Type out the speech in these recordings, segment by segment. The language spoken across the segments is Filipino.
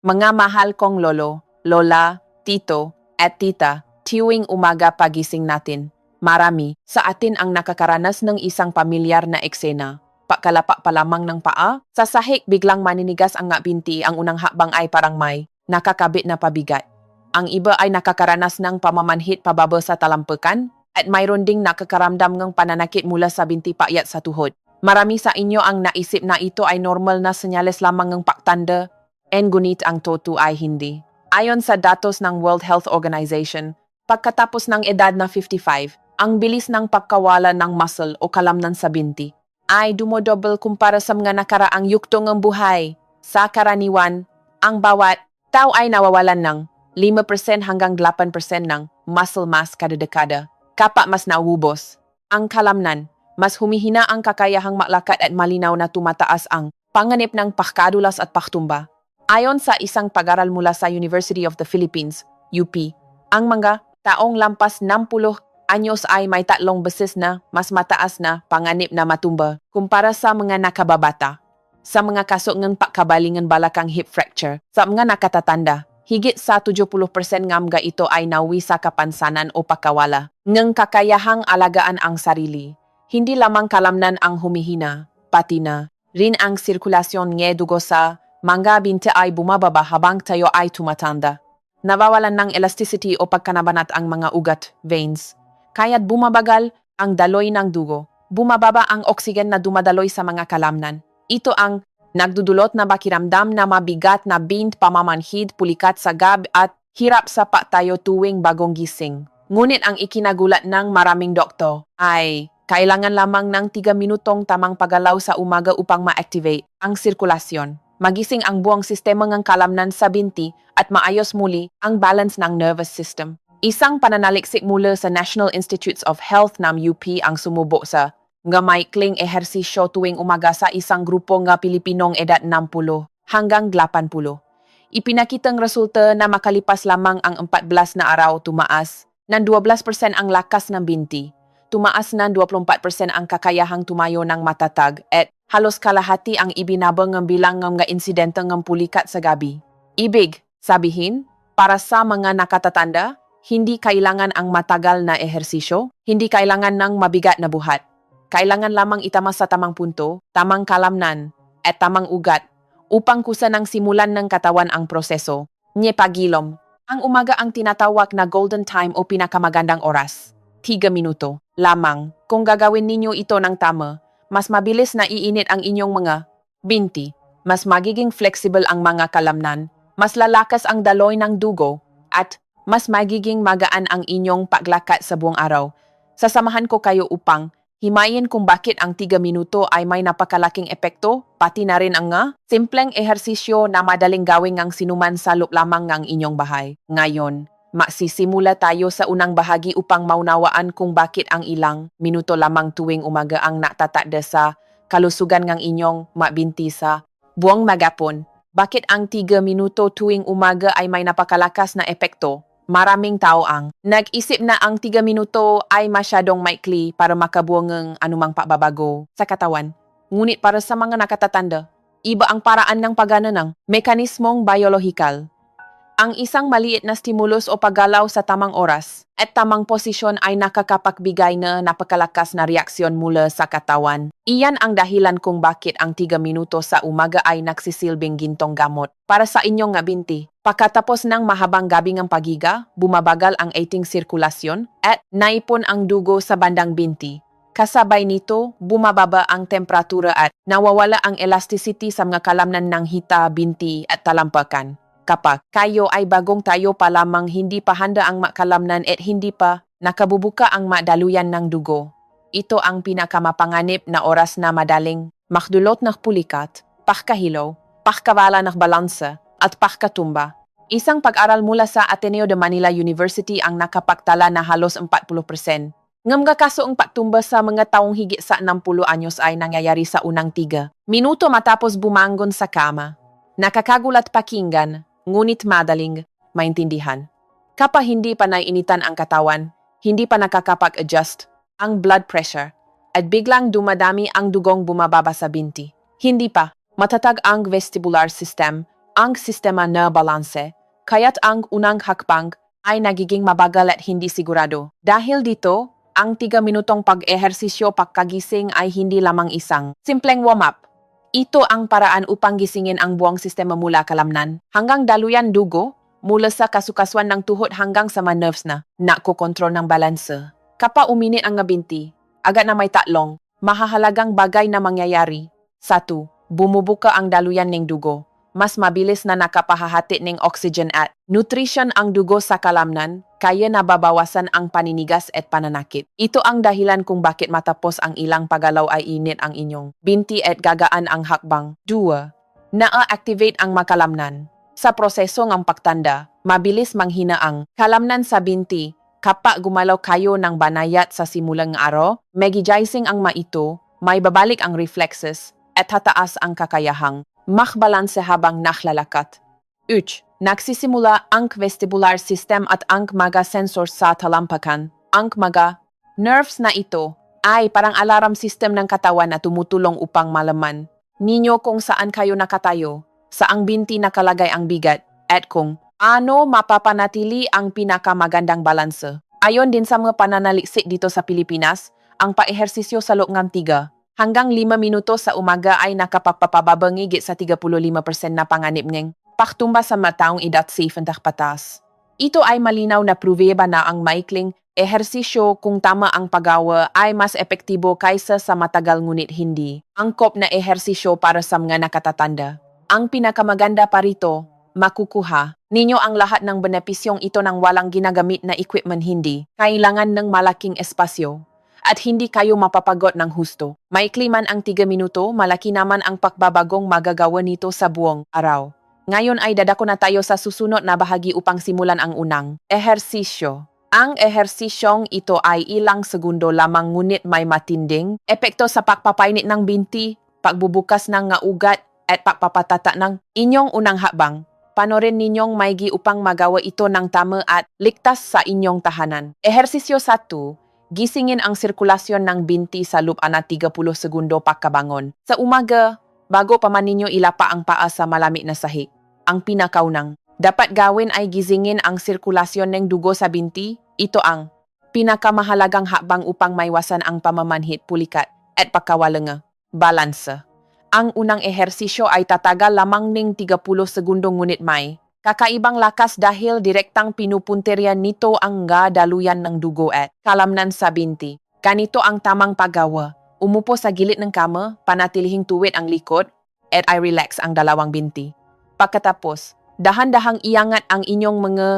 Mga mahal kong lolo, lola, tito, at tita, tuwing umaga pagising natin. Marami sa atin ang nakakaranas ng isang pamilyar na eksena. Pagkalapa pa lamang ng paa, sa sahig biglang maninigas ang nga binti, ang unang hakbang ay parang may nakakabit na pabigat. Ang iba ay nakakaranas ng pamamanhit pababa sa talampukan at mayroon ding nakakaramdam ng pananakit mula sa binti payat sa tuhod. Marami sa inyo ang naisip na ito ay normal na senyales lamang ng pagtanda, ngunit ang totoo ay hindi. Ayon sa datos ng World Health Organization, pagkatapos ng edad na 55, ang bilis ng pagkawala ng muscle o kalamnan sa binti ay dumodouble kumpara sa mga nakaraang yuktong ng buhay. Sa karaniwan, ang bawat tao ay nawawalan ng 5% hanggang 8% ng muscle mass kada dekada. Kapag mas nauubos ang kalamnan, mas humihina ang kakayahang maglakad at malinaw na tumataas ang panganib ng pagkadulas at pagtumba. Ayon sa isang pag-aral mula sa University of the Philippines, UP, ang mga taong lampas 60 anyos ay may 3 beses na mas mataas na panganib na matumba kumpara sa mga nakababata. Sa mga kaso ng pagkabalingan balakang hip fracture, sa mga nakatatanda, higit sa 70% ng mga ito ay nawi sa kapansanan o pagkawala ng kakayahang alagaan ang sarili. Hindi lamang kalamnan ang humihina, pati na rin ang sirkulasyon ng dugo sa mga binti ay bumababa habang tayo ay tumatanda. Nawawalan ng elasticity o pagkanabanat ang mga ugat, veins. Kaya't bumabagal ang daloy ng dugo. Bumababa ang oksigen na dumadaloy sa mga kalamnan. Ito ang nagdudulot na pakiramdam na mabigat na bint, pamamanhid, pulikat sa gab at hirap sa pagtayo tuwing bagong gising. Ngunit ang ikinagulat ng maraming doktor ay kailangan lamang ng 3 minutong tamang paggalaw sa umaga upang ma-activate ang sirkulasyon. Magising ang buong sistema ng kalamnan sa binti at maayos muli ang balance ng nervous system. Isang pananaliksik mula sa National Institutes of Health ng UP ang sumubo sa nga maikling ehersisyo tuwing umaga sa isang grupo ng Pilipinong edad 60 hanggang 80. Ipinakitang resulta na makalipas lamang ang 14 na araw tumaas ng 12% ang lakas ng binti, tumaas ng 24% ang kakayahang tumayo ng matatag at halos kalahati ang ibinabang ng bilang ng mga insidente ng pulikat sa gabi. Ibig sabihin, para sa mga nakatatanda, hindi kailangan ang matagal na ehersisyo, hindi kailangan ng mabigat na buhat. Kailangan lamang itama sa tamang punto, tamang kalamnan, at tamang ugat upang kusa ng simulan ng katawan ang proseso. Pagilom, ang umaga ang tinatawag na golden time o pinakamagandang oras. 3 minuto lamang. Kung gagawin ninyo ito ng tama, mas mabilis na iinit ang inyong mga binti, mas magiging flexible ang mga kalamnan, mas lalakas ang daloy ng dugo, at mas magiging magaan ang inyong paglakad sa buong araw. Sasamahan ko kayo upang himayin kung bakit ang 3 minuto ay may napakalaking epekto, pati na rin ang simpleng ehersisyo na madaling gawin ng sinuman sa loob lamang ng inyong bahay. Ngayon, magsisimula tayo sa unang bahagi upang maunawaan kung bakit ang ilang minuto lamang tuwing umaga ang natatakda sa kalusugan ng inyong mabinti sa buong magapon. Bakit ang 3 minuto tuwing umaga ay may napakalakas na epekto? Maraming tao ang nag-isip na ang 3 minuto ay masyadong maikli para makabuo ng anumang pagbabago sa katawan. Ngunit para sa mga nakatatanda, iba ang paraan ng paggana ng mekanismong biolohikal. Ang isang maliit na stimulus o paggalaw sa tamang oras at tamang posisyon ay nakakapagbigay na napakalakas na reaksyon mula sa katawan. Iyan ang dahilan kung bakit ang 3 minuto sa umaga ay nagsisilbing gintong gamot para sa inyong binti. Pagkatapos ng mahabang gabi ng pagiga, bumabagal ang ating sirkulasyon at naipon ang dugo sa bandang binti. Kasabay nito, bumababa ang temperatura at nawawala ang elasticity sa mga kalamnan ng hita, binti at talampakan. Kapag kayo ay bagong tayo pa lamang, hindi pa handa ang makalamnan at hindi pa nakabubuka ang madaluyan ng dugo. Ito ang pinakamapanganib na oras na madaling makdulot ng pulikat, pagkahilaw, pagkawala ng balansa, at pagkatumba. Isang pag-aral mula sa Ateneo de Manila University ang nakapagtala na halos 40% ng mga kaso ang pagtumba sa mga taong higit sa 60 anyos ay nangyayari sa unang 3 minuto matapos bumangon sa kama. Nakakagulat pakinggan, ngunit madaling maintindihan. Kapag hindi pa naiinitan ang katawan, hindi pa nakakapag-adjust ang blood pressure, at biglang dumadami ang dugong bumababa sa binti. Hindi pa matatag ang vestibular system, ang sistema na balanse, kaya't ang unang hakbang ay nagiging mabagal at hindi sigurado. Dahil dito, ang 3 minutong pag-ehersisyo pagkagising ay hindi lamang isang simpleng warm-up. Ito ang paraan upang gisingin ang buong sistema mula kalamnan hanggang daluyan dugo, mula sa kasukasuan ng tuhod hanggang sa mga nerves na nakokontrol ng balanse. Kapag uminit ang ngabinti, agad na may tatlong mahahalagang bagay na mangyayari. 1. Bumubuka ang daluyan ng dugo. Mas mabilis na nakapahahati ng oxygen at nutrition ang dugo sa kalamnan, kaya nababawasan ang paninigas at pananakit. Ito ang dahilan kung bakit matapos ang ilang paggalaw ay init ang inyong binti at gagaan ang hakbang. 2. Naa-activate ang makalamnan. Sa proseso ng pagtanda, mabilis manghina ang kalamnan sa binti. Kapag gumalaw kayo ng banayat sa simulang araw, magigizing ang maito, may babalik ang reflexes, at tataas ang kakayahang makbalanse habang naklalakat. 3. Nagsisimula ang vestibular system at ang mga sensor sa talampakan. Ang mga nerves na ito ay parang alarm system ng katawan na tumutulong upang malaman ninyo kung saan kayo nakatayo, saang binti nakalagay ang bigat, at kung ano mapapanatili ang pinakamagandang balanse. Ayon din sa mga pananaliksik dito sa Pilipinas, ang paehersisyo sa loob ng 3 hanggang 5 minuto sa umaga ay nakapagpapababangi git sa 35% na panganib ng paktumba sa mataong edad safe ang patas. Ito ay malinaw na pruweba na ang maikling ehersisyo kung tama ang paggawa ay mas epektibo kaysa sa matagal ngunit hindi angkop na ehersisyo para sa mga nakatatanda. Ang pinakamaganda pa rito, makukuha ninyo ang lahat ng benepisyong ito nang walang ginagamit na equipment, hindi kailangan ng malaking espasyo, at hindi kayo mapapagod ng husto. Maikli man ang 3 minuto, malaki naman ang pagbabagong magagawa nito sa buong araw. Ngayon ay dadako na tayo sa susunod na bahagi upang simulan ang unang ehersisyo. Ang ehersisyong ito ay ilang segundo lamang ngunit may matinding epekto sa pagpapainit ng binti, pagbubukas ng nga ugat, at pagpapatata ng inyong unang hakbang. Panorin ninyong maigi upang magawa ito ng tama at ligtas sa inyong tahanan. Ehersisyo 1. Gisingin ang sirkulasyon ng binti sa loob na 30 segundo pagkabangon. Sa umaga, bago pa man ninyo ilapa ang paa sa malamig na sahig. Ang pinakaunang dapat gawin ay gisingin ang sirkulasyon ng dugo sa binti. Ito ang pinakamahalagang hakbang upang maiwasan ang pamamanhit, pulikat, at pagkawalang balanse. Ang unang ehersisyo ay tatagal lamang ng 30 segundo ngunit may kakaibang lakas dahil direktang pinupunterian nito ang daluyan ng dugo at kalamnan sa binti. Ganito ang tamang paggawa. Umupo sa gilid ng kama, panatilihing tuwid ang likod, at ay relax ang dalawang binti. Pagkatapos, dahan-dahang iangat ang inyong mga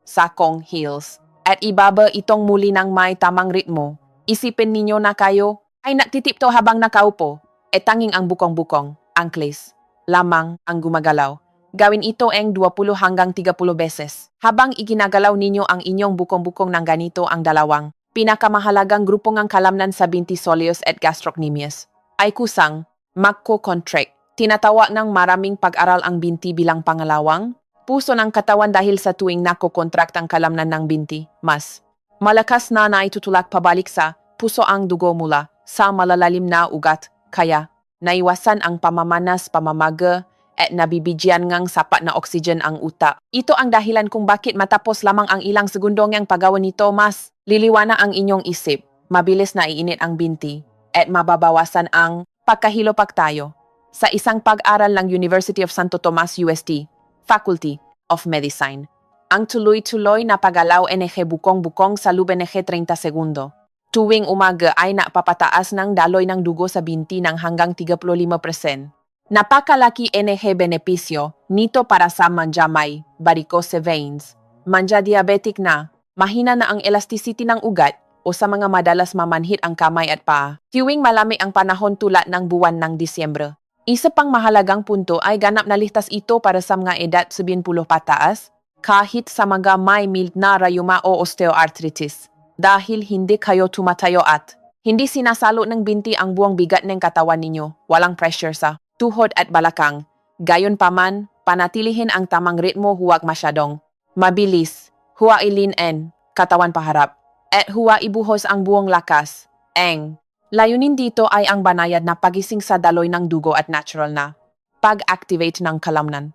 sakong heels at ibaba itong muli ng may tamang ritmo. Isipin ninyo na kayo ay nagtitipto habang nakaupo, at tanging ang bukong-bukong, ankles, lamang ang gumagalaw. Gawin ito ang 20 hanggang 30 beses. Habang iginagalaw ninyo ang inyong bukong-bukong ng ganito ang dalawang pinakamahalagang grupo ng kalamnan sa binti, soleus at gastrocnemius, ay kusang magko-contract. Tinatawag ng maraming pag-aral ang binti bilang pangalawang puso ng katawan dahil sa tuwing nako-contract ang kalamnan ng binti, mas malakas na naitutulak pabalik sa puso ang dugo mula sa malalalim na ugat, kaya naiwasan ang pamamanas, pamamaga, at nabibigyan ngang sapat na oxygen ang utak. Ito ang dahilan kung bakit matapos lamang ang ilang segundo ng paggawa nito, mas liliwana ang inyong isip, mabilis na iinit ang binti, at mababawasan ang pagkahilopag tayo. Sa isang pag-aral ng University of Santo Tomas, UST, Faculty of Medicine, ang tuloy-tuloy na paggalaw bukong-bukong sa loob 30 segundo. Tuwing umaga ay napapataas ng daloy ng dugo sa binti ng hanggang 35%. Napakalaki benepisyo nito para sa manjamay, varicose veins, manja diabetic na, mahina na ang elasticity ng ugat, o sa mga madalas mamanhit ang kamay at paa. Tuwing malamig ang panahon tulad ng buwan ng Disyembre. Isa pang mahalagang punto ay ganap na ligtas ito para sa mga edad 70 pataas, kahit sa mga may mild na rayuma o osteoarthritis. Dahil hindi kayo tumatayo at hindi sinasalo ng binti ang buong bigat ng katawan ninyo, walang pressure sa tuhod at balakang. Gayon pa man, panatilihin ang tamang ritmo, huwag masyadong mabilis, huwag ilinin katawan paharap, at huwag ibuhos ang buong lakas. Ang layunin dito ay ang banayad na pagising sa daloy ng dugo at natural na pag-activate ng kalamnan.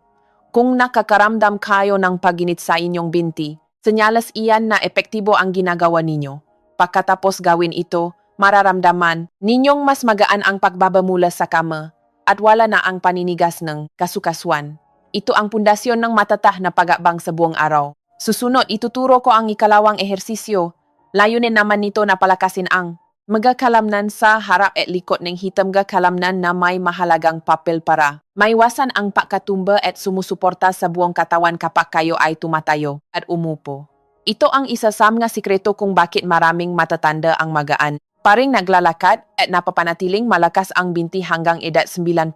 Kung nakakaramdam kayo ng paginit sa inyong binti, senyalas iyan na epektibo ang ginagawa ninyo. Pagkatapos gawin ito, mararamdaman ninyong mas magaan ang pagbabamula sa kama at wala na ang paninigas ng kasukasuan. Ito ang pundasyon ng matatah na pag-abang sa buong araw. Susunod, ituturo ko ang ikalawang ehersisyo. Layunin naman nito na palakasin ang magakalamnan sa harap at likod ng hitam kalamnan na may mahalagang papel para maiwasan ang pagkatumba at sumusuporta sa buong katawan kapag kayo ay tumatayo at umupo. Ito ang isa sa mga sikreto kung bakit maraming matatanda ang magaan, paring naglalakad at napapanatiling malakas ang binti hanggang edad 90.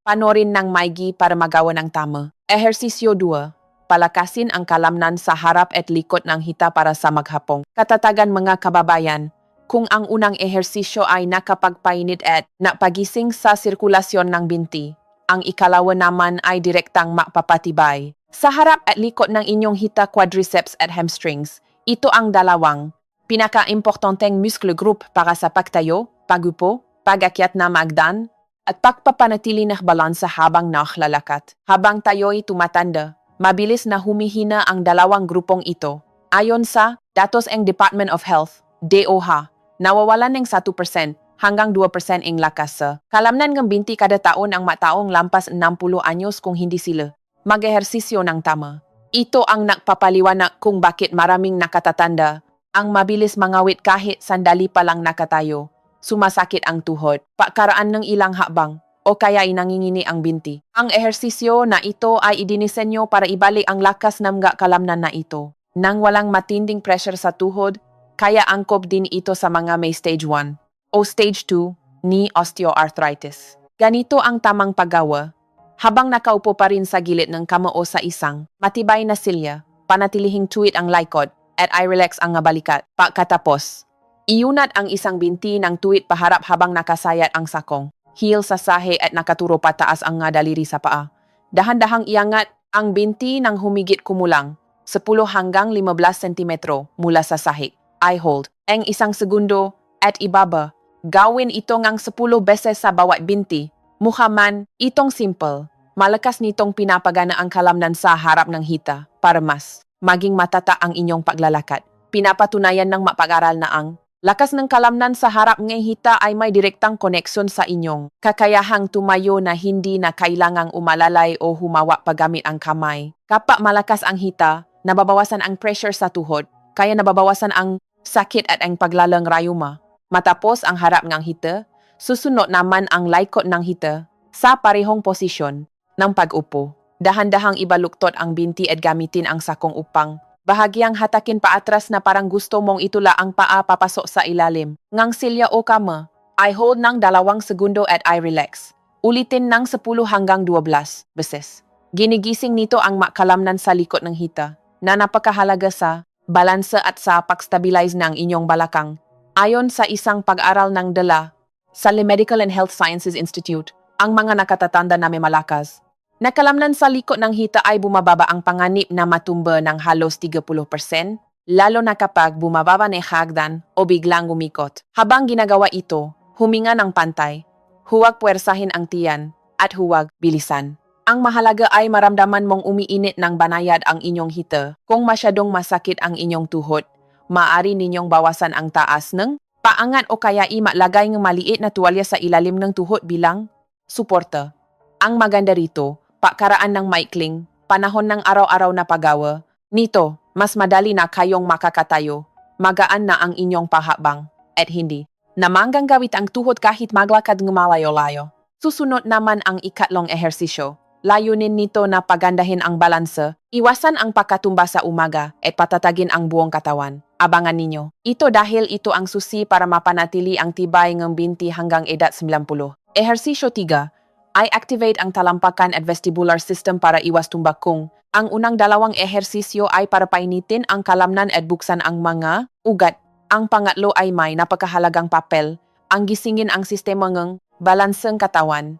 Panorin ng maigi para magawa ng tama. Ehersisyo 2. Palakasin ang kalamnan sa harap at likod ng hita para sa maghapong katatagan mga kababayan. Kung ang unang ehersisyo ay nakapagpainit at napagising sa sirkulasyon ng binti, ang ikalawa naman ay direktang mapapatibay. Sa harap at likod ng inyong hita, quadriceps at hamstrings, ito ang dalawang pinaka-importanteng muscle group para sa pagtayo, pagupo, pag-akyat na magdan, at pagpapanatili ng balansa habang naklalakad. Habang tayo'y tumatanda, mabilis na humihina ang dalawang grupong ito. Ayon sa datos ng Department of Health, DOH, nawawalan ng 1% hanggang 2% ang lakas sa kalamnan ng binti kada taon ang mataong lampas 60 anyos kung hindi sila mag-ehersisyo ng tama. Ito ang nagpapaliwanag kung bakit maraming nakatatanda ang mabilis mangawit kahit sandali pa lang nakatayo. Sumasakit ang tuhod, pagkaraan ng ilang hakbang, o kaya inangingini ang binti. Ang ehersisyo na ito ay idinisenyo para ibalik ang lakas ng kalamnan na ito. Nang walang matinding pressure sa tuhod, kaya angkop din ito sa mga may stage 1 o stage 2 ni osteoarthritis. Ganito ang tamang paggawa. Habang nakaupo pa rin sa gilid ng kama o sa isang matibay na silya, panatilihing tuwid ang likod at i-relax ang balikat. Pagkatapos, iunat ang isang binti ng tuwid paharap habang nakasayat ang sakong. Heel sa sahe at nakaturo pataas ang daliri sa paa. Dahan-dahang iangat ang binti ng humigit kumulang 10 hanggang 15 sentimetro mula sa sahig. I-hold ang isang segundo at ibaba. Gawin ito ngang 10 beses sa bawat binti. Muhaman, itong simple. Malakas nitong pinapagana ang kalamnan sa harap ng hita para mas maging matata ang inyong paglalakad. Pinapatunayan ng mapag-aral na ang lakas ng kalamnan sa harap ng hita ay may direktang koneksyon sa inyong kakayahang tumayo na hindi na kailangang umalalay o humawa pagamit ang kamay. Kapag malakas ang hita, nababawasan ang pressure sa tuhod, kaya nababawasan ang sakit at ang paglalang rayuma. Matapos ang harap ng hita, susunod naman ang likod ng hita sa parehong posisyon ng pag-upo. Dahan-dahang ibaluktot ang binti at gamitin ang sakong upang bahagyang hatakin paatras na parang gusto mong itula ang paa papasok sa ilalim. Ngang silya o kama, i-hold ng 2 segundo at i-relax. Ulitin ng 10 hanggang 12 beses. Ginigising nito ang makalamnan sa likod ng hita na napakahalaga sa balansa at sa pag-stabilize ng inyong balakang. Ayon sa isang pag-aral ng dala sa Le Medical and Health Sciences Institute, ang mga nakatatanda na may malakas na kalamnan sa likod ng hita ay bumababa ang panganib na matumba ng halos 30%, lalo na kapag bumababa ng hagdan o biglang gumikot. Habang ginagawa ito, huminga ng pantay, huwag puwersahin ang tiyan, at huwag bilisan. Ang mahalaga ay maramdaman mong umiinit ng banayad ang inyong hita. Kung masyadong masakit ang inyong tuhod, maaari ninyong bawasan ang taas ng paangat o kaya imalagay ng maliit na tuwalya sa ilalim ng tuhod bilang suporta. Ang maganda rito, pagkaraan ng maikling, panahon ng araw-araw na paggawa, nito, mas madali na kayong makakatayo, magaan na ang inyong pahakbang, at hindi na manggang gawit ang tuhod kahit maglakad ng malayo-layo. Susunod naman ang ikatlong ehersisyo. Layunin nito na pagandahin ang balansa, iwasan ang pagkatumba sa umaga at patatagin ang buong katawan. Abangan ninyo. Ito dahil ito ang susi para mapanatili ang tibay ng binti hanggang edad 90. Ehersisyo 3. Ay activate ang talampakan at vestibular system para iwas tumbak. Kung ang unang 2 ehersisyo ay para painitin ang kalamnan at buksan ang mga ugat. Ang pangatlo ay may napakahalagang papel, ang gisingin ang sistema ng balansang katawan.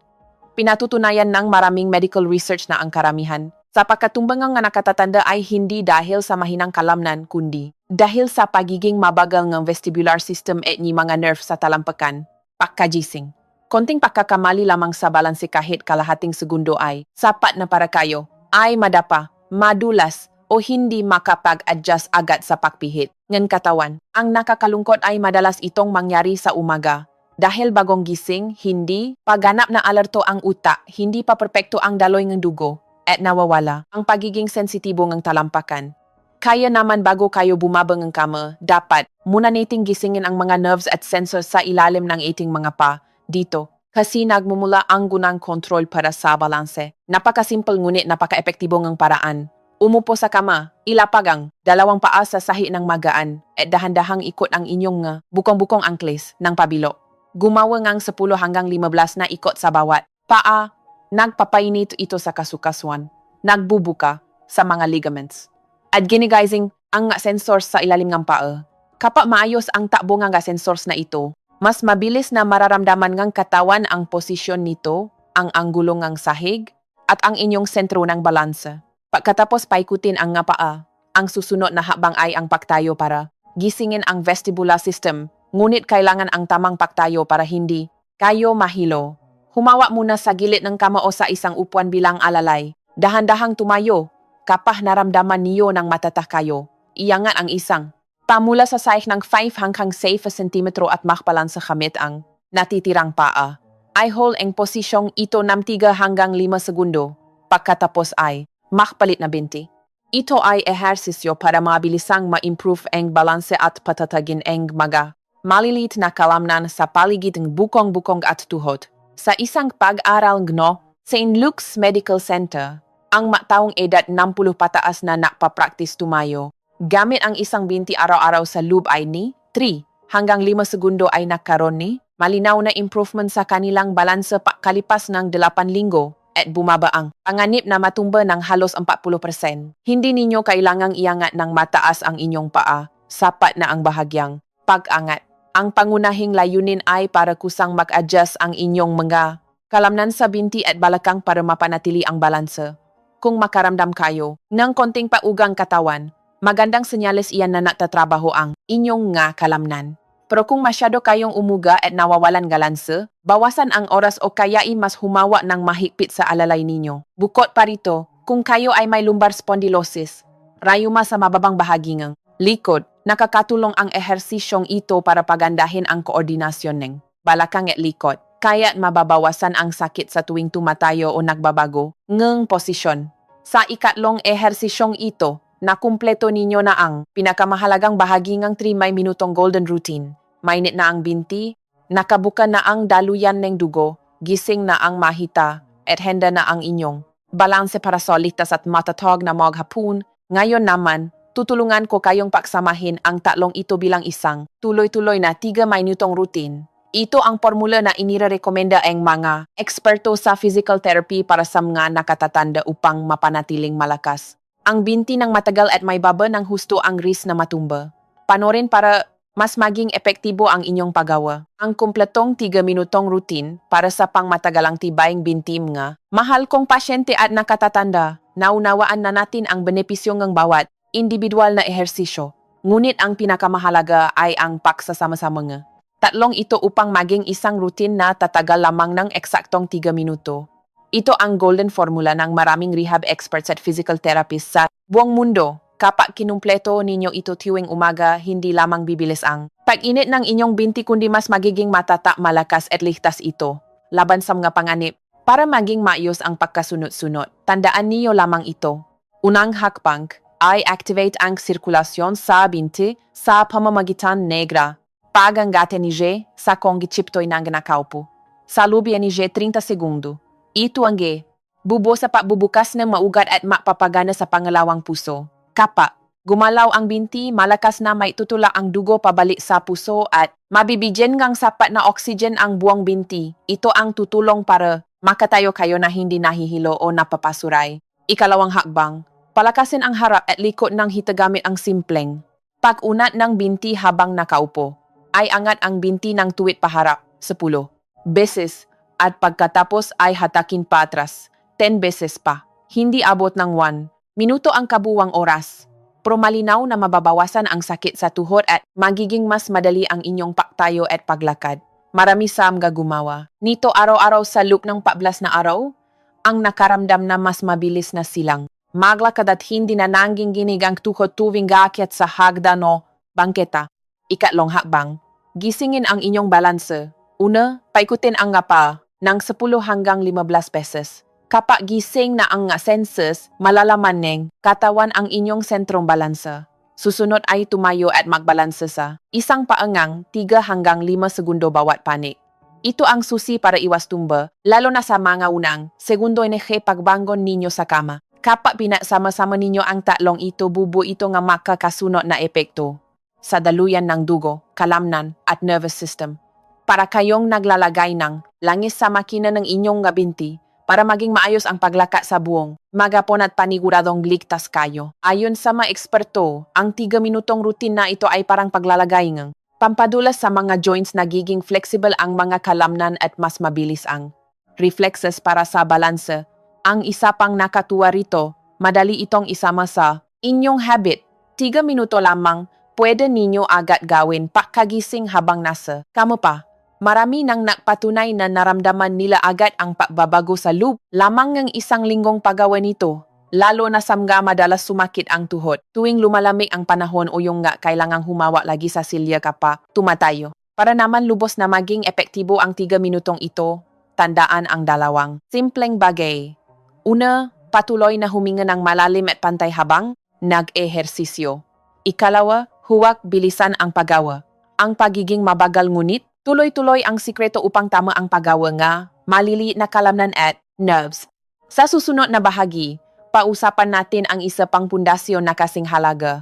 Pinatutunayan ng maraming medical research na ang karamihan sa pagkatumbang ng nakatatanda ay hindi dahil sa mahinang kalamnan kundi dahil sa pagiging mabagal ng vestibular system at ni mga nerve sa talampakan. Pagkagising. Konting pagkakamali lamang sa balanse kahit kalahating segundo ay sapat na para kayo ay madapa, madulas, o hindi makapag-adjust agad sa pagpihit ng katawan. Ang nakakalungkot ay madalas itong mangyari sa umaga. Dahil bagong gising, hindi pagganap na alerto ang utak, hindi pa perpekto ang daloy ng dugo, at nawawala ang pagiging sensitibo ng talampakan. Kaya naman bago kayo bumabang ng kama, dapat muna nating gisingin ang mga nerves at sensors sa ilalim ng ating mga pa dito. Kasi nagmumula ang gunang kontrol para sa balanse. Napakasimple ngunit napaka-epektibo ng paraan. Umupo sa kama, ilapag ang dalawang paa sa sahi ng magaan at dahan-dahang ikot ang inyong bukong-bukong angkles ng pabilo. Gumawa ngang 10 hanggang 15 na ikot sa bawat paa. Nagpapainit ito sa kasukasuan. Nagbubuka sa mga ligaments. At ginigizing ang sensors sa ilalim ng paa. Kapag maayos ang takbo ng sensors na ito, mas mabilis na mararamdaman ng katawan ang posisyon nito, ang anggulo ng sahig, at ang inyong sentro ng balansa. Pagkatapos paikutin ang nga paa, ang susunod na hakbang ay ang pagtayo para gisingin ang vestibular system, ngunit kailangan ang tamang pagtayo para hindi kayo mahilo. Humawa muna sa gilid ng kama o sa isang upuan bilang alalay. Dahan-dahang tumayo, kapag naramdaman niyo ng matatah kayo. Iangat ang isang pamula sa saik ng 5 hanggang 6 cm at makpalan sa kamit ang natitirang paa. Ay hold ang posisyong ito ng 3 hanggang 5 segundo. Pagkatapos ay makpalit na binti. Ito ay ehersisyo para mabilisang ma-improve ang balanse at patatagin ang mga maliliit na kalamnan sa paligid ng bukong-bukong at tuhod. Sa isang pag-aral ng St. Luke's Medical Center, ang mataong edad 60 pataas na nakapraktis tumayo, gamit ang isang binti araw-araw sa loob ay ni 3 hanggang 5 segundo ay nagkaroon ni malinaw na improvement sa kanilang balanse kalipas ng 8 linggo. At bumaba ang panganib na matumba ng halos 40%. Hindi ninyo kailangang iangat ng mataas ang inyong paa, sapat na ang bahagyang pag-angat. Ang pangunahing layunin ay para kusang mag-adjust ang inyong mga kalamnan sa binti at balakang para mapanatili ang balanse. Kung makaramdam kayo ng konting paugang katawan, magandang senyales iyan na natatrabaho ang inyong nga kalamnan. Pero kung masyado kayong umuga at nawawalan galanse, bawasan ang oras o kayain mas humawa ng mahigpit sa alalay ninyo. Bukod pa rito, kung kayo ay may lumbar spondylosis, rayuma sa mababang bahagi ng likod, nakakatulong ang ehersisyong ito para pagandahin ang koordinasyon ng balakang at likod. Kaya't mababawasan ang sakit sa tuwing tumatayo o nagbabago ng posisyon. Sa ikatlong ehersisyong ito, nakumpleto ninyo na ang pinakamahalagang bahagi ng 3 minutong golden routine. Mainit na ang binti, nakabuka na ang daluyan ng dugo, gising na ang mahita, at handa na ang inyong balanse para solitas at matatag na maghapon. Ngayon naman, tutulungan ko kayong paksamahin ang tatlong ito bilang isang tuloy-tuloy na 3 minutong routine. Ito ang formula na inirekomenda ang mga eksperto sa physical therapy para sa mga nakatatanda upang mapanatiling malakas ang binti ng matagal at may baba ng husto ang risk na matumba. Panorin para mas maging epektibo ang inyong paggawa. Ang kumpletong 3 minutong routine para sa pangmatagalang tibayang binti nga. Mahal kong pasyente at nakatatanda, naunawaan na natin ang benepisyo ng bawat individual na ehersisyo. Ngunit ang pinakamahalaga ay ang pagsasama-sama nga. Tatlong ito upang maging isang routine na tatagal lamang ng eksaktong 3 minuto. Ito ang golden formula ng maraming rehab experts at physical therapists sa buong mundo. Kapag kinumpleto ninyo ito tuwing umaga, hindi lamang bibilis ang pag-init ng inyong binti kundi mas magiging matata, malakas at ligtas ito laban sa mga panganib. Para maging maayos ang pagkasunod-sunod, tandaan niyo lamang ito. Unang hakbang ay activate ang sirkulasyon sa binti sa pamamagitan negra. Pag-angate ni G sa kong gichiptoy ng nakaupo. Sa lubi ni G 30 segundo. Ito ang G. Bubo sa pagbubukas ng maugat at mapapagana sa pangalawang puso. Kapag gumalaw ang binti, malakas na may tutulak ang dugo pabalik sa puso at mabibigyan ng sapat na oxygen ang buong binti. Ito ang tutulong para makatayo kayo na hindi nahihilo o napapasuray. Ikalawang hakbang, palakasin ang harap at likod ng hitagamit ang simpleng pag-unat ng binti habang nakaupo. Ay angat ang binti ng tuwid paharap, 10 beses, at pagkatapos ay hatakin pa atras, 10 beses pa. Hindi abot ng 1 minuto ang kabuwang oras. Pero malinaw na mababawasan ang sakit sa tuhod at magiging mas madali ang inyong pagtayo at paglakad. Marami sa mga gumawa nito araw-araw sa loop ng 14 na araw. ang nakaramdam na mas mabilis na silang maglakad at hindi na nangging ginigang tuhod tuwing gaakyat sa hagdan o bangketa. Ikatlong hakbang, gisingin ang inyong balanse. Una, paikutin ang ngapa ng 10 hanggang 15 beses. Kapag gising na ang senses, malalaman neng katawan ang inyong sentrong balanse. Susunod ay tumayo at magbalanse sa isang paangang 3 hanggang 5 segundo bawat panik. Ito ang susi para iwas tumba, lalo na sa mga unang segundo NG pagbangon ninyo sa kama. Kapag pinasama-sama ninyo ang tatlong ito, bubo ito nga makakasunod na epekto sa daluyan ng dugo, kalamnan at nervous system. Para kayong naglalagay ng langis sa makina ng inyong binti para maging maayos ang paglaka sa buong magapon at paniguradong ligtas kayo. Ayon sa mga eksperto, ang 3 minutong routine na ito ay parang paglalagay ng pampadulas sa mga joints, nagiging flexible ang mga kalamnan at mas mabilis ang reflexes para sa balanse. Ang isa pang nakatuwa rito, madali itong isama sa inyong habit. 3 minuto lamang, pwede ninyo agad gawin pagkagising habang nasa kamo pa. Marami nang nagpatunay na naramdaman nila agad ang pagbabago sa loob lamang ng isang linggong paggawa nito. Lalo na sa mga madalas sumakit ang tuhod. Tuwing lumalamig ang panahon o yung nga kailangang humawa lagi sa silya kapag tumatayo. Para naman lubos na maging epektibo ang 3 minutong ito, tandaan ang dalawang simpleng bagay. Una, patuloy na huminga ng malalim at pantay habang nag-ehersisyo. Ikalawa, huwag bilisan ang paggawa. Ang pagiging mabagal ngunit tuloy-tuloy ang sikreto upang tama ang paggawa nga maliliit na kalamnan at nerves. Sa susunod na bahagi, pausapan natin ang isa pang pundasyon na kasing halaga,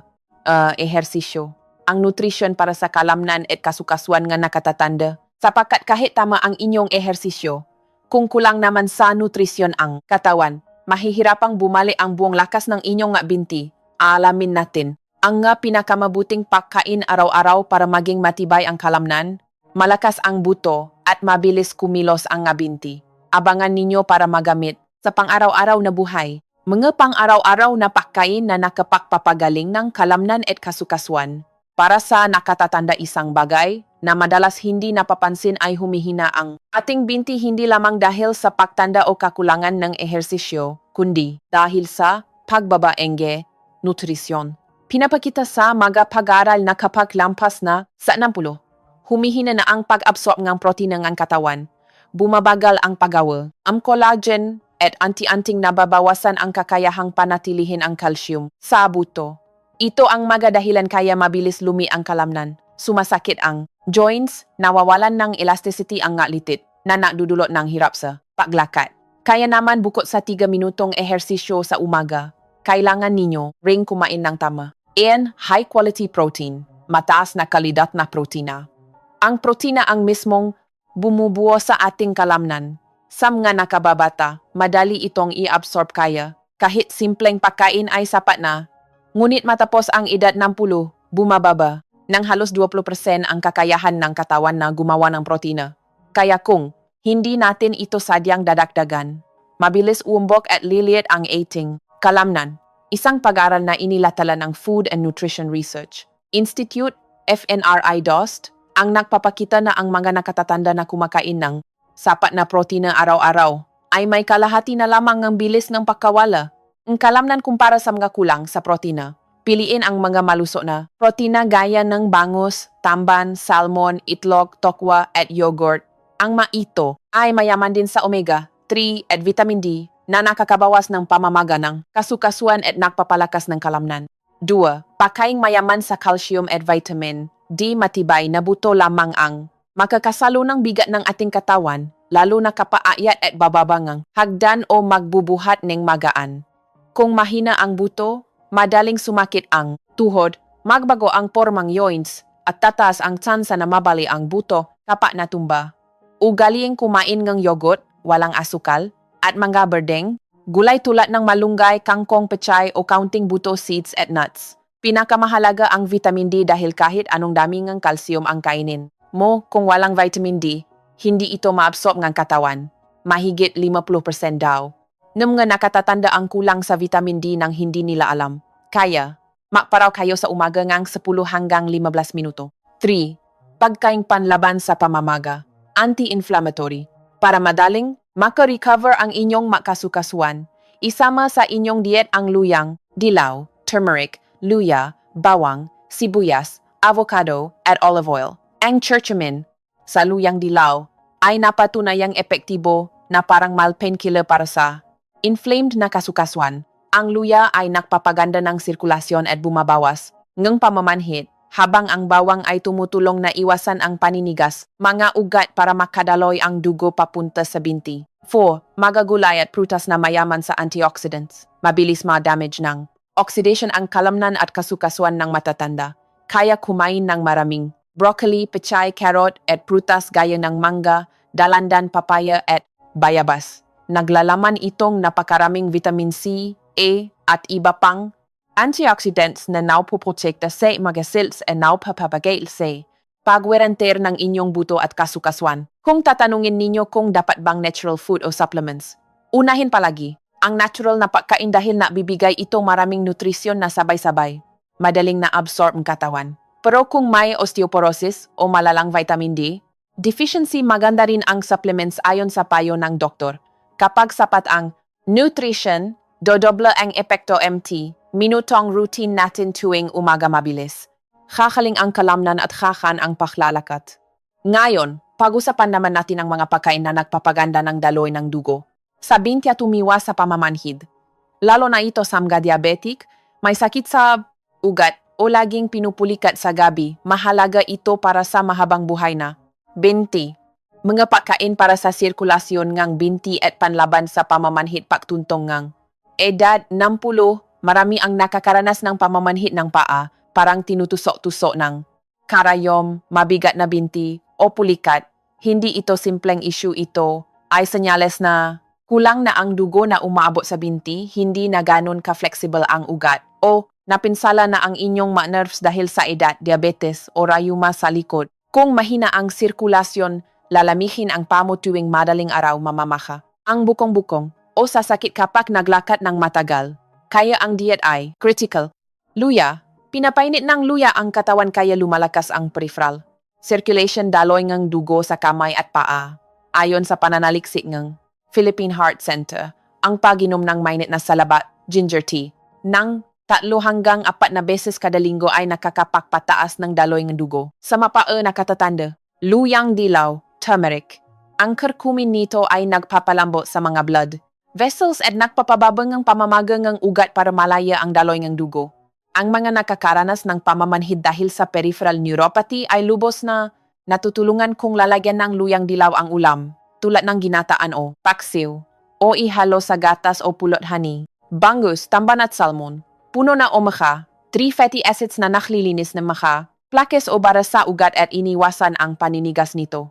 ehersisyo. Ang nutrisyon para sa kalamnan at kasukasuan nga nakatatanda. Sapagkat kahit tama ang inyong ehersisyo, kung kulang naman sa nutrisyon ang katawan, mahihirapang bumalik ang buong lakas ng inyong binti. Alamin natin ang pinakamabuting pagkain araw-araw para maging matibay ang kalamnan, malakas ang buto at mabilis kumilos ang binti. Abangan ninyo para magamit sa pang-araw-araw na buhay. Mga pang-araw-araw na pagkain na nakapagpapagaling ng kalamnan at kasukasuan. Para sa nakatatanda, isang bagay na madalas hindi napapansin ay humihina ang ating binti hindi lamang dahil sa pagtanda o kakulangan ng ehersisyo, kundi dahil sa pagbabaenge, nutrisyon. Pinapakita sa mga pag-aaral na kapag lampas na sa 60, humihina na ang pag-absorb ng protina ng katawan, bumabagal ang paggawa, ang collagen at anti-anting nababawasan ang kakayahang panatilihin ang calcium sa buto. Ito ang mga dahilan kaya mabilis lumi ang kalamnan, sumasakit ang joints, nawawalan ng elasticity ang litit, na nakdudulot ng hirap sa paglakad. Kaya naman bukod sa 3 minutong ehersisyo sa umaga, kailangan ninyo ring kumain ng tama. And high-quality protein, mataas na kalidad na protina. Ang protina ang mismong bumubuo sa ating kalamnan. Sa mga nakababata, madali itong i-absorb kaya. Kahit simpleng pagkain ay sapat na. Ngunit matapos ang edad 60, bumababa ng halos 20% ang kakayahan ng katawan na gumawa ng protina. Kaya kung hindi natin ito sadyang dadagdagan, mabilis uumbok at liliit ang ating kalamnan. Isang pag-aaral na inilatala ng Food and Nutrition Research Institute, FNRI DOST, ang nagpapakita na ang mga nakatatanda na kumakain ng sapat na protina araw-araw ay may kalahati na lamang ng bilis ng pagkawala. Ang kalamnan kumpara sa mga kulang sa protina. Piliin ang mga malusog na protina gaya ng bangus, tamban, salmon, itlog, tokwa at yogurt. Ang ito ay mayaman din sa omega-3 at vitamin D na nakakabawas ng pamamaga ng kasukasuan at nagpapalakas ng kalamnan. 2. Pagkaing mayaman sa calcium at vitamin D, matibay na buto lamang ang makakasalo ng bigat ng ating katawan, lalo na kapaayat at bababangang hagdan o magbubuhat ng magaan. Kung mahina ang buto, madaling sumakit ang tuhod, magbago ang formang joints, at tataas ang tsansa na mabali ang buto kapag natumba. Ugaliing kumain ng yogurt, walang asukal, at mga berdeng, gulay tulad ng malunggay, kangkong, pechay o kaunting buto, seeds at nuts. Pinakamahalaga ang vitamin D dahil kahit anong daming ng calcium ang kainin mo, kung walang vitamin D, hindi ito maabsorb ng katawan. Mahigit 50% daw. Ng mga nakatatanda ang kulang sa vitamin D nang hindi nila alam. Kaya, makparaw kayo sa umaga ngang 10 hanggang 15 minuto. 3. Pagkaing panlaban sa pamamaga. Anti-inflammatory. Para madaling maka-recover ang inyong makasukasuan. Isama sa inyong diet ang luyang, dilaw, turmeric, luya, bawang, sibuyas, avocado, at olive oil. Ang curcumin sa luyang dilaw ay napatunayang epektibo na parang mild painkiller para sa inflamed na kasukasuan. Ang luya ay nagpapaganda ng sirkulasyon at bumabawas ng pamamanhid, habang ang bawang ay tumutulong na iwasan ang paninigas, mga ugat para makadaloy ang dugo papunta sa binti. 4. Magagulay at prutas na mayaman sa antioxidants. Mabilis ma-damage ng oxidation ang kalamnan at kasukasuan ng matatanda. Kaya kumain ng maraming broccoli, pechay, carrot at prutas gaya ng mangga, dalandan, papaya at bayabas. Naglalaman itong napakaraming vitamin C, A at iba pang antioxidants na naupoprotekta sa mga cells at naupapabagay sa pagweranter ng inyong buto at kasukasuan. Kung tatanungin ninyo kung dapat bang natural food o supplements, unahin palagi ang natural na pagkain dahil nabibigay itong maraming nutrisyon na sabay-sabay, madaling na-absorb ang katawan. Pero kung may osteoporosis o malalang vitamin D deficiency, maganda rin ang supplements ayon sa payo ng doktor. Kapag sapat ang nutrition, dodoble ang epekto MT, minutong routine natin tuwing umaga mabilis. Kakaling ang kalamnan at kakan ang paklalakat. Ngayon, pag-usapan naman natin ang mga pagkain na nagpapaganda ng daloy ng dugo. Sabihin tiya tumiwas sa pamamanhid. Lalo na ito sa mga diabetic, may sakit sa ugat o laging pinupulikat sa gabi, mahalaga ito para sa mahabang buhay na. 20. Mga pagkain para sa sirkulasyon ngang binti at panlaban sa pamamanhid pagtuntong ngang edad 60, marami ang nakakaranas ng pamamanhid ng paa, parang tinutusok-tusok ng karayom, mabigat na binti, o pulikat. Hindi ito simpleng issue, ito ay senyales na kulang na ang dugo na umaabot sa binti, hindi na ganun ka-flexible ang ugat, o napinsala na ang inyong nerves dahil sa edad, diabetes, o rayuma sa likod. Kung mahina ang sirkulasyon, lalamihin ang pamo tuwing madaling araw mamamaha. Ang bukong-bukong o sasakit kapag naglakad ng matagal. Kaya ang diet ay critical. Luya, pinapainit ng luya ang katawan kaya lumalakas ang peripheral circulation, daloy ng dugo sa kamay at paa. Ayon sa pananaliksik ng Philippine Heart Center, ang pag-inom ng mainit na salabat, ginger tea, ng 3 hanggang 4 na beses kada linggo ay nakakapagpataas ng daloy ng dugo. Sa mapao nakatatanda, luyang dilaw, turmeric. Ang curcumin nito ay nagpapalambot sa mga blood vessels at nagpapababang ng pamamaga ng ugat para malaya ang daloy ng dugo. Ang mga nakakaranas ng pamamanhid dahil sa peripheral neuropathy ay lubos na natutulungan kung lalagyan ng luyang dilaw ang ulam, tulad ng ginataan o paksiw, o ihalo sa gatas o pulot honey, bangus, tamban at salmon. Puno na omega, 3 fatty acids na naklilinis ng maka, plakes o bara sa ugat at iniwasan ang paninigas nito.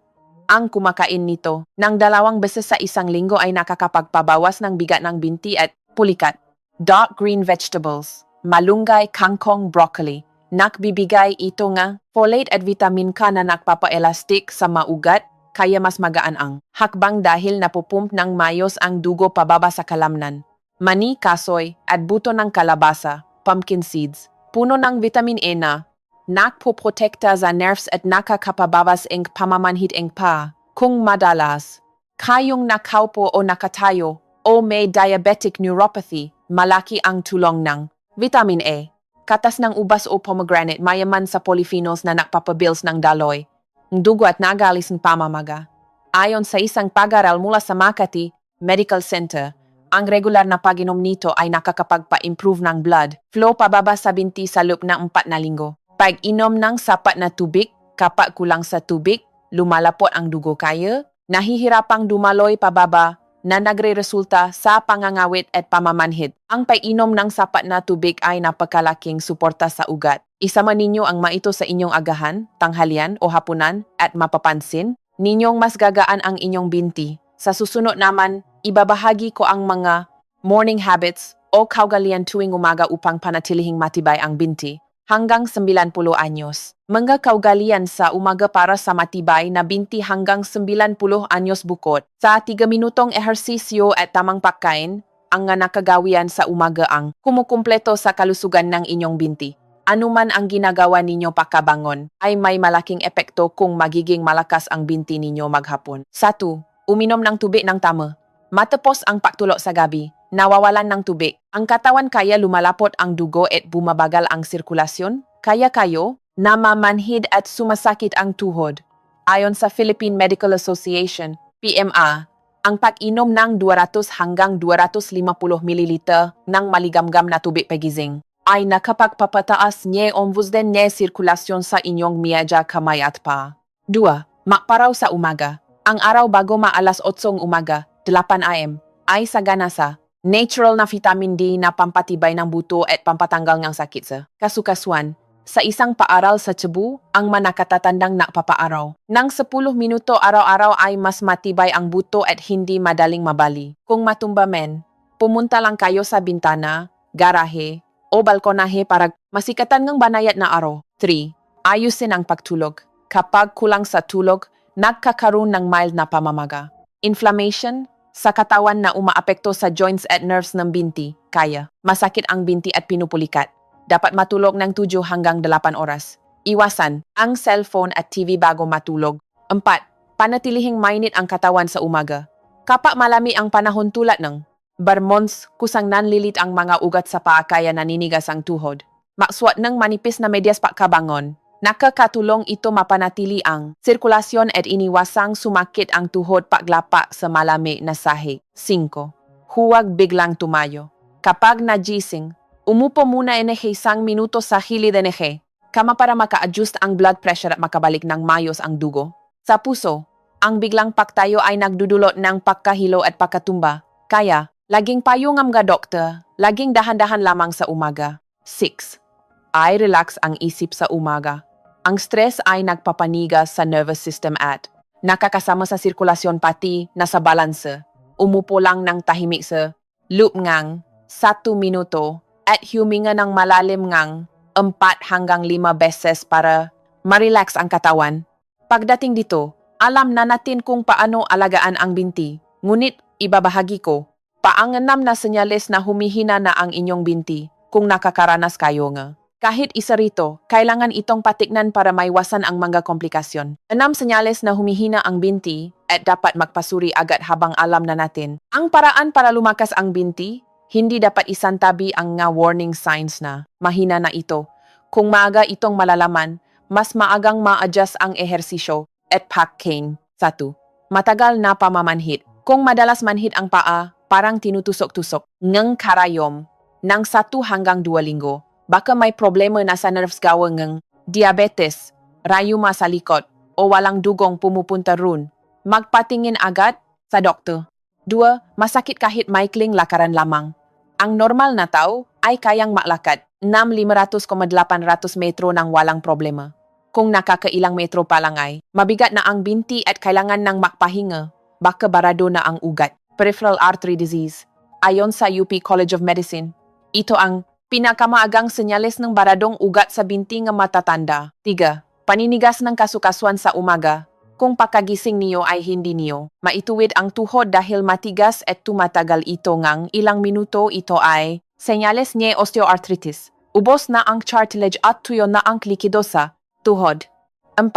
Ang kumakain nito ng 2 beses sa isang linggo ay nakakapagpabawas ng bigat ng binti at pulikat. Dark green vegetables, malunggay, kangkong, broccoli. Nakbibigay ito nga folate at vitamin K na nagpapa-elastic sa maugat, kaya mas magaan ang hakbang dahil napupump ng mayos ang dugo pababa sa kalamnan. Mani, kasoy, at buto ng kalabasa, pumpkin seeds, puno ng vitamin E na nakpoprotekta sa nerves at nakakapabawas ng pamamanhid ng pa. Kung madalas kayong nakaupo o nakatayo o may diabetic neuropathy, malaki ang tulong ng vitamin E. Katas ng ubas o pomegranate mayaman sa polyphenols na nakpapabils ng daloy, ng dugo at nagalis ng pamamaga. Ayon sa isang pag-aral mula sa Makati Medical Center, ang regular na pag-inom nito ay nakakapagpa-improve ng blood flow pababa sa binti sa loob ng 4 na linggo. Pag-inom ng sapat na tubig, kapag kulang sa tubig, lumalapot ang dugo kaya, nahihirapang dumaloy pababa na nagre-resulta sa pangangawit at pamamanhid. Ang pag-inom ng sapat na tubig ay napakalaking suporta sa ugat. Isama ninyo ang maito sa inyong agahan, tanghalian o hapunan at mapapansin ninyong mas gagaan ang inyong binti. Sa susunod naman, ibabahagi ko ang mga morning habits o kaugalian tuwing umaga upang panatilihing matibay ang binti. Hanggang 90 anyos. Mga kaugalian sa umaga para sa matibay na binti hanggang 90 anyos bukod. Sa 3 minutong ehersisyo at tamang pagkain, ang nakagawian sa umaga ang kumukumpleto sa kalusugan ng inyong binti. Anuman ang ginagawa ninyo pagkabangon, ay may malaking epekto kung magiging malakas ang binti ninyo maghapon. 1. Uminom ng tubig ng tama. Matapos ang pagtulog sa gabi, nawawalan ng tubig. Ang katawan kaya lumalapot ang dugo at bumabagal ang sirkulasyon. Kaya kayo namamanhid at sumasakit ang tuhod. Ayon sa Philippine Medical Association, PMA, ang pag-inom ng 200 hanggang 250 ml ng maligamgam na tubig pagising ay nakapagpapataas niya din niya sirkulasyon sa inyong miyaja kamay at pa. 2. Makparaw sa umaga. Ang araw bago maalas 8 umaga, 8 AM, ay sagana sa natural na vitamin D na pampatibay ng buto at pampatanggal ng sakit sa kasukasuan. Sa isang paaral sa Cebu, ang manakatatandang nakpapaaraw. Nang 10 minuto araw-araw ay mas matibay ang buto at hindi madaling mabali. Kung matumba men, pumunta lang kayo sa bintana, garahe, o balkonahe para masikatan ng banayat na araw. 3. Ayusin ang pagtulog. Kapag kulang sa tulog, nagkakaroon ng mild na pamamaga. Inflammation sa katawan na umaapekto sa joints at nerves ng binti, kaya masakit ang binti at pinupulikat. Dapat matulog ng 7 hanggang 8 oras. Iwasan ang cellphone at TV bago matulog. 4. Panatilihing mainit ang katawan sa umaga. Kapag malami ang panahon tulad ng Barmons, kusang nanlilit ang mga ugat sa paa kaya naninigas ang tuhod. Maksuot ng manipis na medyas pagkabangon. Nakakatulong ito mapanatili ang sirkulasyon at iniwasang sumakit ang tuhod paglapa sa malami na sahig. 5. Huwag biglang tumayo. Kapag nagising, umupo muna isang minuto sa hilid kama para maka-adjust ang blood pressure at makabalik ng mayos ang dugo. Sa puso, ang biglang pagtayo ay nagdudulot ng pagkahilo at pagkatumba. Kaya, laging payong ang mga doktor, laging dahan-dahan lamang sa umaga. 6. Ay relax ang isip sa umaga. Ang stress ay nagpapanigas sa nervous system at nakakasama sa sirkulasyon pati na sa balanse. Umupo lang ng tahimik sa loop ngang 1 minuto at huminga ng malalim ngang 4 hanggang 5 beses para ma-relax ang katawan. Pagdating dito, alam na natin kung paano alagaan ang binti. Ngunit ibabahagi ko paanganam na senyales na humihina na ang inyong binti kung nakakaranas kayo nga. Kahit isa rito, kailangan itong patiknan para maiwasan ang mga komplikasyon. 6 senyales na humihina ang binti at dapat magpasuri agad habang alam na natin. Ang paraan para lumakas ang binti, hindi dapat isantabi ang nga warning signs na mahina na ito. Kung maaga itong malalaman, mas maagang ma-adjust ang ehersisyo at pagkain. 1. Matagal na pamamanhid. Kung madalas manhid ang paa, parang tinutusok-tusok ng karayom ng 1 hanggang 2 linggo. Baka may problema na sa nerves gawa ng diabetes, rayuma sa likod, o walang dugong pumupunta roon. Magpatingin agad sa doktor. 2. Masakit kahit maikling lakaran lamang. Ang normal na tao ay kayang maklakad 6,500,800 metro nang walang problema. Kung nakakailang metro pa lang ay mabigat na ang binti at kailangan ng makpahinga, baka barado na ang ugat. Peripheral artery disease. Ayon sa UP College of Medicine, ito ang pinakamaagang senyales ng baradong ugat sa binti nga matatanda. 3. Paninigas ng kasukasuan sa umaga. Kung pagkagising niyo ay hindi niyo maituwid ang tuhod dahil matigas at tumatagal ito ngang ilang minuto, ito ay senyales niya osteoarthritis. Ubos na ang cartilage at tuyo na ang likido sa tuhod. 4.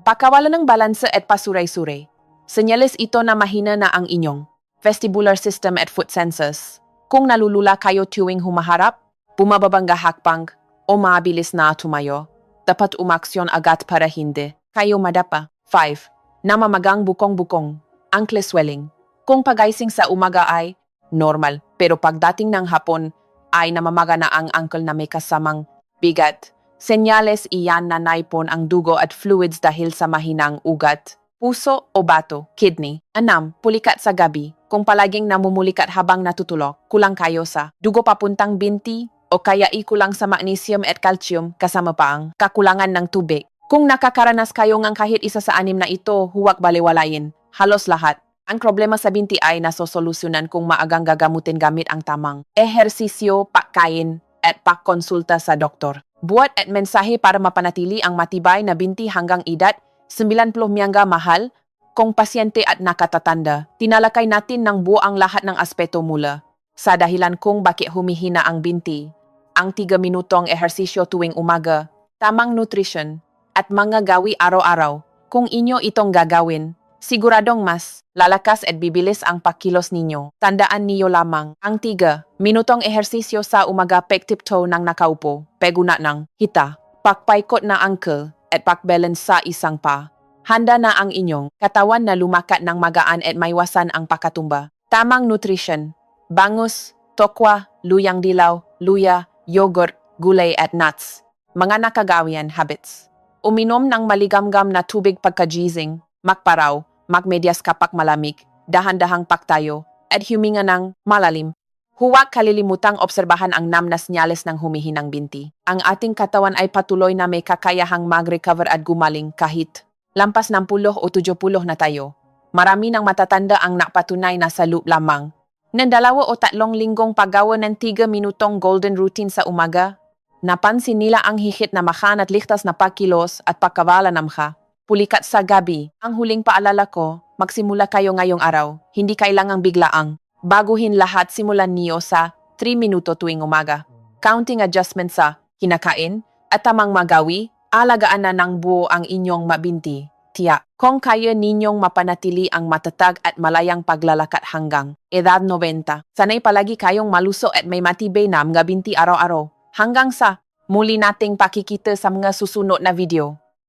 Pagkawala ng balanse at pasuray-suray. Senyales ito na mahina na ang inyong vestibular system at foot senses. Kung nalulula kayo tuwing humaharap, bumababang hakbang o mabilis na tumayo, dapat umaksyon agad para hindi kayo madapa. 5. Namamagang bukong-bukong, ankle swelling. Kung pagising sa umaga ay normal, pero pagdating ng hapon ay namamaga na ang ankle na may kasamang bigat. Senyales iyan na naipon ang dugo at fluids dahil sa mahinang ugat, puso o bato, kidney. 6. Pulikat sa gabi. Kung palaging namumulikat habang natutulog, kulang kayo sa dugo papuntang binti, o kaya ikulang sa magnesium at calcium kasama pa ang kakulangan ng tubig. Kung nakakaranas kayo ng kahit isa sa 6 na ito, huwag baliwalayin. Halos lahat. Ang problema sa binti ay nasosolusyonan kung maagang gagamutin gamit ang tamang ehersisyo, pagkain, at pagkonsulta sa doktor. Buhat at mensahe para mapanatili ang matibay na binti hanggang edad 90 miyangga mahal. Kung pasyente at nakatatanda, tinalakay natin ng buo ang lahat ng aspeto mula sa dahilan kung bakit humihina ang binti, ang 3 minutong ehersisyo tuwing umaga, tamang nutrition, at mga gawi araw-araw. Kung inyo itong gagawin, Siguradong mas lalakas at bibilis ang pakilos ninyo. Tandaan niyo lamang ang 3 minutong ehersisyo sa umaga pek-tiptoe ng nakaupo, peguna ng hita, pakpaikot na ankle at pakbalance sa isang pa. Handa na ang inyong katawan na lumakat ng magaan at maiwasan ang pakatumba. Tamang nutrition, bangus, tokwa, luyang dilaw, luya, yogurt, gulay at nuts. Mga nakagawian habits. Uminom ng maligamgam na tubig pagka-gising, makparaw, magmedyas kapak malamig, dahan-dahang paktayo, at huminga ng malalim. Huwag kalilimutang obserbahan ang na senyales ng humihinang binti. Ang ating katawan ay patuloy na may kakayahang mag-recover at gumaling kahit lampas ng 10 o 70 na tayo. Marami ng matatanda ang napatunay na sa loop lamang. Ng 2 o 3 linggong paggawa ng 3 minutong golden routine sa umaga, napansin nila ang higit na makan at ligtas na pagkilos at pagkawala ng mukha. Pulikat sa gabi, ang huling paalala ko, magsimula kayo ngayong araw, hindi kailangang biglaang. Baguhin lahat, simulan niyo sa 3 minuto tuwing umaga. Counting adjustment sa kinakain at tamang magawi, alagaan na ng buo ang inyong mabinti. Tiyak, kung kaya ninyong mapanatili ang matatag at malayang paglalakad hanggang edad 90, sanay palagi kayong maluso at may matibay na mga binti araw-araw. Hanggang sa muli nating pakikita sa mga susunod na video.